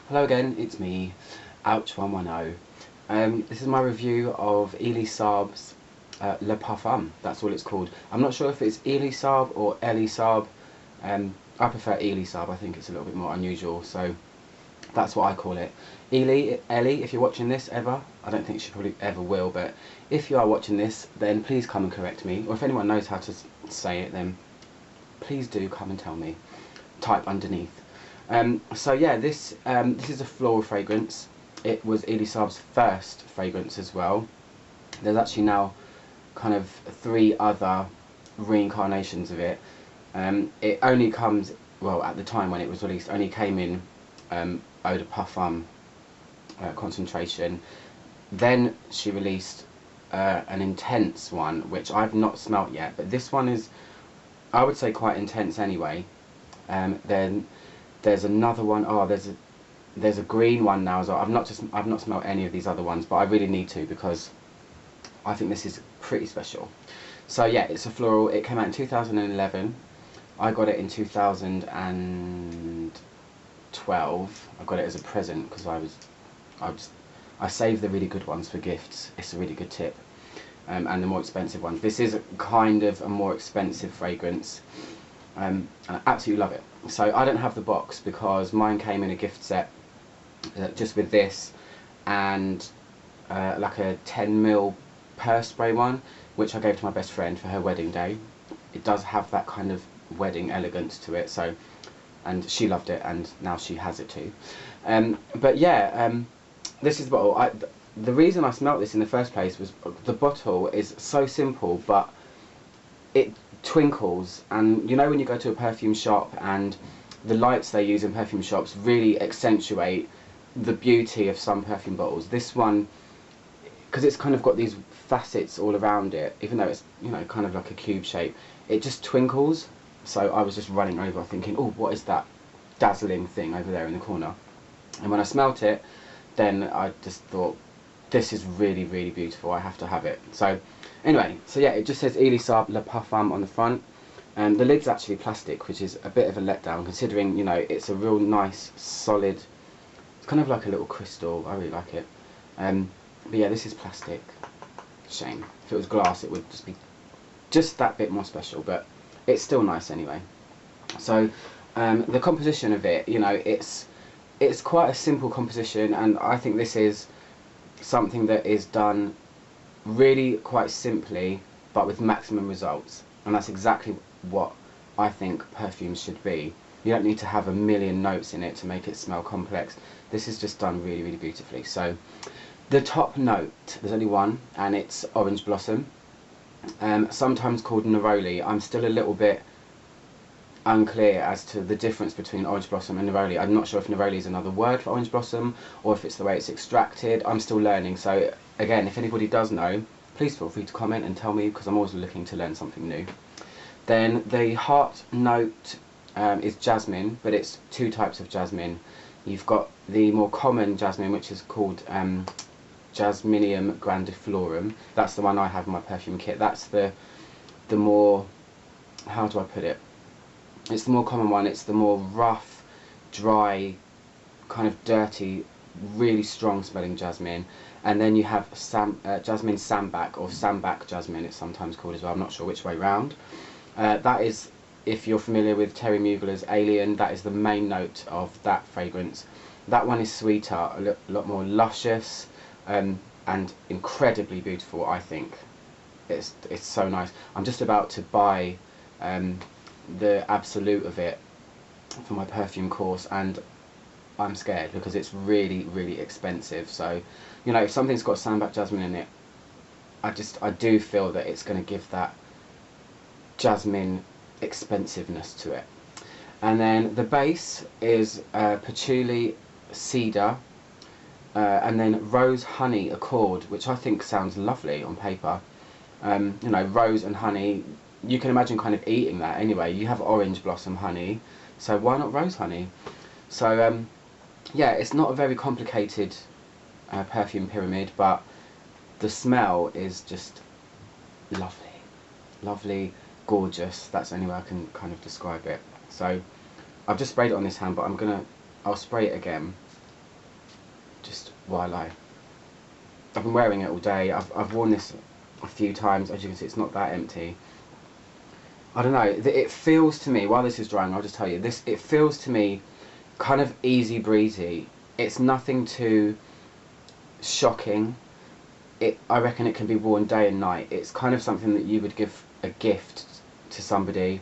Hello again, it's me, Ouch110. This is my review of Elie Saab's Le Parfum. That's what it's called. I'm not sure if it's Elie Saab or Elie Saab. I prefer Elie Saab. I think it's a little bit more unusual, so that's what I call it. Elie, if you're watching this ever, I don't think she probably ever will, but if you are watching this, then please come and correct me. Or if anyone knows how to say it, then please do come and tell me. Type underneath. So yeah, this is a floral fragrance. It was Elie Saab's first fragrance as well. There's actually now kind of 3 other reincarnations of it. It only comes, well, at the time when it was released, only came in eau de parfum concentration. Then she released an intense one, which I've not smelt yet, but this one is, I would say, quite intense anyway. Then there's another one. Oh, there's a green one now as well. I've not smelled any of these other ones, but I really need to because I think this is pretty special. So yeah, it's a floral. It came out in 2011. I got it in 2012. I got it as a present because I save the really good ones for gifts. It's a really good tip. And the more expensive ones. This is kind of a more expensive fragrance. And I absolutely love it. So I don't have the box because mine came in a gift set just with this and like a 10ml purse spray one, which I gave to my best friend for her wedding day. It does have that kind of wedding elegance to it, so, and she loved it, and now she has it too. But yeah, this is the bottle. The reason I smelt this in the first place was the bottle is so simple, but it twinkles. And you know when you go to a perfume shop and the lights they use in perfume shops really accentuate the beauty of some perfume bottles. This one, because it's kind of got these facets all around it, even though it's, you know, kind of like a cube shape, it just twinkles. So I was just running over thinking, oh, what is that dazzling thing over there in the corner? And when I smelt it, then I just thought, this is really, really beautiful, I have to have it. So anyway, so yeah, it just says Elie Saab Le Parfum on the front. And the lid's actually plastic, which is a bit of a letdown considering, you know, it's a real nice, solid, it's kind of like a little crystal. I really like it. But yeah, this is plastic. Shame. If it was glass, it would just be just that bit more special, but it's still nice anyway. So the composition of it, you know, it's quite a simple composition, and I think this is something that is done really quite simply but with maximum results, and that's exactly what I think perfumes should be. You don't need to have a million notes in it to make it smell complex. This is just done really, really beautifully. So the top note, there's only one, and it's orange blossom, sometimes called neroli. I'm still a little bit unclear as to the difference between orange blossom and neroli. I'm not sure if neroli is another word for orange blossom or if it's the way it's extracted. I'm still learning, so again, if anybody does know, please feel free to comment and tell me, because I'm always looking to learn something new. Then the heart note is jasmine, but it's 2 types of jasmine. You've got the more common jasmine, which is called Jasminium grandiflorum. That's the one I have in my perfume kit. That's the more, how do I put it? It's the more common one. It's the more rough, dry, kind of dirty, really strong smelling jasmine. And then you have jasmine sambac, or sambac jasmine it's sometimes called as well. I'm not sure which way round. That is, if you're familiar with Terry Mugler's Alien, that is the main note of that fragrance. That one is sweeter, a lot more luscious, and incredibly beautiful, I think. It's so nice. I'm just about to buy the absolute of it for my perfume course, and I'm scared because it's really, really expensive. So, you know, if something's got sambac jasmine in it, I do feel that it's going to give that jasmine expensiveness to it. And then the base is patchouli, cedar, and then rose, honey, accord, which I think sounds lovely on paper. You know, rose and honey, you can imagine kind of eating that anyway. You have orange blossom honey, so why not rose honey? So yeah, it's not a very complicated perfume pyramid, but the smell is just lovely, lovely, gorgeous. That's the only way I can kind of describe it. So I've just sprayed it on this hand, but I'll spray it again just while I've been wearing it all day. I've worn this a few times. As you can see, it's not that empty. I don't know, it feels to me, while this is drying, I'll just tell you, it feels to me kind of easy breezy. It's nothing too shocking. I reckon it can be worn day and night. It's kind of something that you would give a gift to somebody.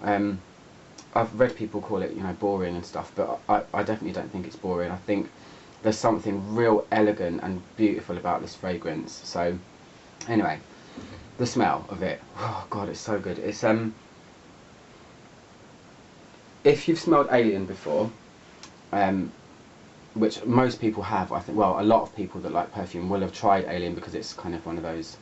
I've read people call it, you know, boring and stuff, but I definitely don't think it's boring. I think there's something real elegant and beautiful about this fragrance. So anyway, the smell of it, oh god, it's so good. It's if you've smelled Alien before, which most people have, I think, well, a lot of people that like perfume will have tried Alien, because it's kind of one of those,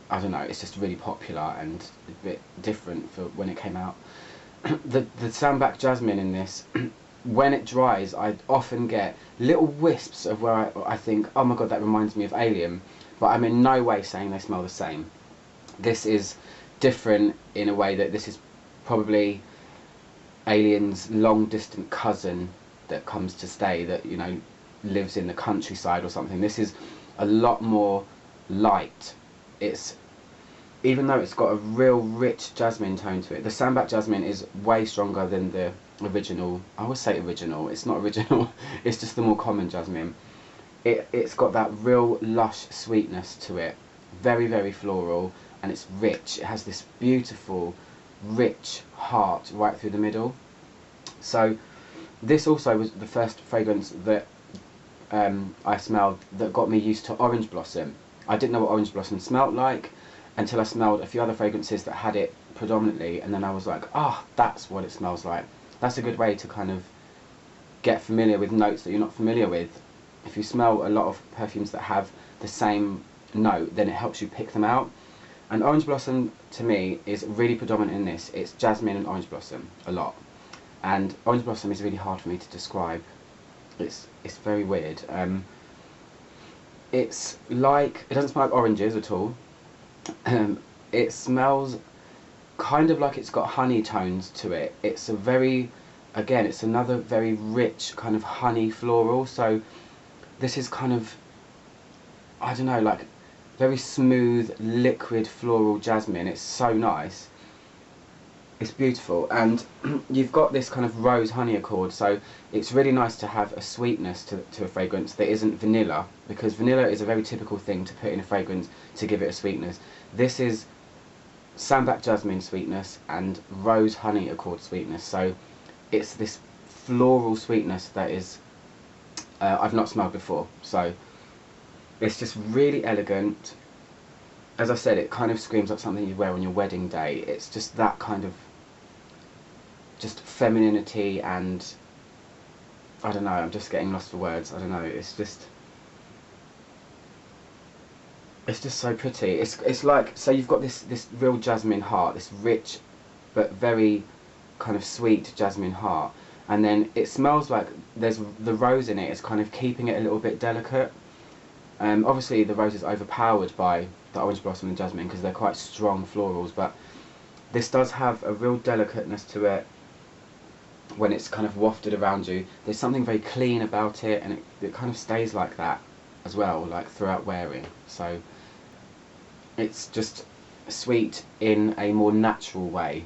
I don't know, it's just really popular and a bit different for when it came out. The Sambac Jasmine in this, when it dries, I often get little wisps of where I think, oh my god, that reminds me of Alien, but I'm in no way saying they smell the same. This is different in a way that this is probably Alien's long distant cousin that comes to stay, that, you know, lives in the countryside or something. This is a lot more light. It's, even though it's got a real rich jasmine tone to it, the Sambac Jasmine is way stronger than the original. I always say original, it's not original, it's just the more common jasmine. It's got that real lush sweetness to it, very, very floral, and it's rich. It has this beautiful, rich heart right through the middle. So this also was the first fragrance that I smelled that got me used to orange blossom. I didn't know what orange blossom smelled like until I smelled a few other fragrances that had it predominantly, and then I was like, ah, oh, that's what it smells like. That's a good way to kind of get familiar with notes that you're not familiar with. If you smell a lot of perfumes that have the same note, then it helps you pick them out. And orange blossom, to me, is really predominant in this. It's jasmine and orange blossom, a lot. And orange blossom is really hard for me to describe. It's very weird. It's like, it doesn't smell like oranges at all. It smells kind of like it's got honey tones to it. It's a very, again, it's another very rich kind of honey floral. So this is kind of, I don't know, like very smooth, liquid floral jasmine. It's so nice. It's beautiful, and you've got this kind of rose honey accord, so it's really nice to have a sweetness to a fragrance that isn't vanilla, because vanilla is a very typical thing to put in a fragrance to give it a sweetness. This is Sambac Jasmine sweetness and rose honey accord sweetness, so it's this floral sweetness that is I've not smelled before. So it's just really elegant. As I said, it kind of screams like something you'd wear on your wedding day. It's just that kind of just femininity, and I don't know, I'm just getting lost for words. I don't know, it's just so pretty. It's like, so you've got this real jasmine heart, this rich but very kind of sweet jasmine heart, and then it smells like there's the rose in it is kind of keeping it a little bit delicate. Obviously the rose is overpowered by the orange blossom and jasmine because they're quite strong florals, but this does have a real delicateness to it when it's kind of wafted around you. There's something very clean about it, and it kind of stays like that as well, like throughout wearing. So it's just sweet in a more natural way.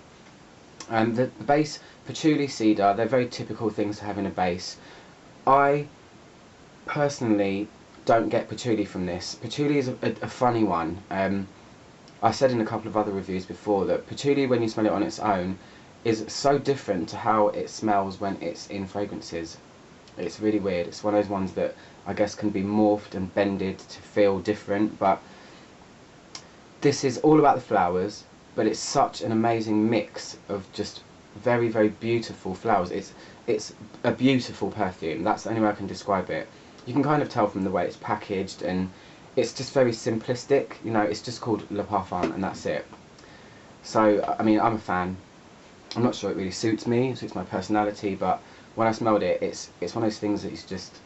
The base, patchouli, cedar, they're very typical things to have in a base. I personally don't get patchouli from this. Patchouli is a funny one. I said in a couple of other reviews before that patchouli, when you smell it on its own, is so different to how it smells when it's in fragrances. It's really weird. It's one of those ones that I guess can be morphed and bended to feel different, but this is all about the flowers, but it's such an amazing mix of just very, very beautiful flowers. It's a beautiful perfume. That's the only way I can describe it. You can kind of tell from the way it's packaged, and it's just very simplistic, you know, it's just called Le Parfum and that's it. So, I mean, I'm a fan. I'm not sure it really suits me, it suits my personality, but when I smelled it, it's one of those things that is just,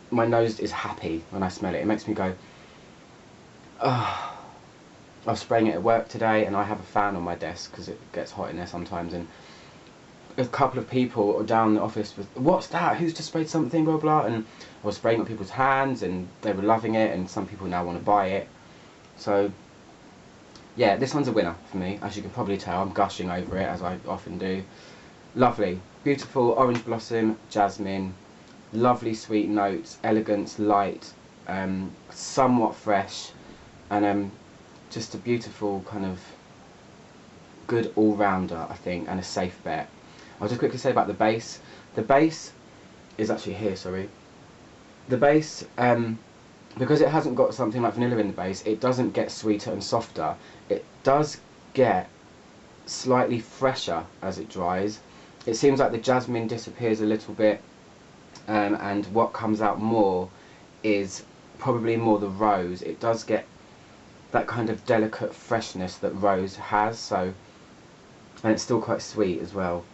my nose is happy when I smell it. It makes me go, oh. I was spraying it at work today, and I have a fan on my desk because it gets hot in there sometimes, and a couple of people down the office with, what's that, who's just sprayed something, blah blah, and I was spraying on people's hands and they were loving it, and some people now want to buy it. So yeah, this one's a winner for me, as you can probably tell. I'm gushing over it, as I often do. Lovely, beautiful orange blossom, jasmine, lovely sweet notes, elegance, light, somewhat fresh, and just a beautiful kind of good all-rounder, I think, and a safe bet. I'll just quickly say about the base. The base is actually here, sorry. The base, because it hasn't got something like vanilla in the base, it doesn't get sweeter and softer. It does get slightly fresher as it dries. It seems like the jasmine disappears a little bit, and what comes out more is probably more the rose. It does get that kind of delicate freshness that rose has, so, and it's still quite sweet as well.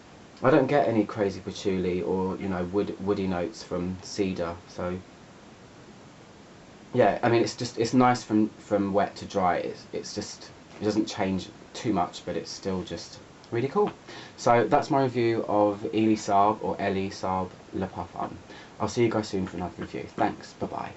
I don't get any crazy patchouli or, you know, woody notes from cedar, so yeah, I mean, it's nice from wet to dry. It's just, it doesn't change too much, but it's still just really cool. So that's my review of Elie Saab, or Elie Saab Le Parfum. I'll see you guys soon for another review. Thanks, bye bye.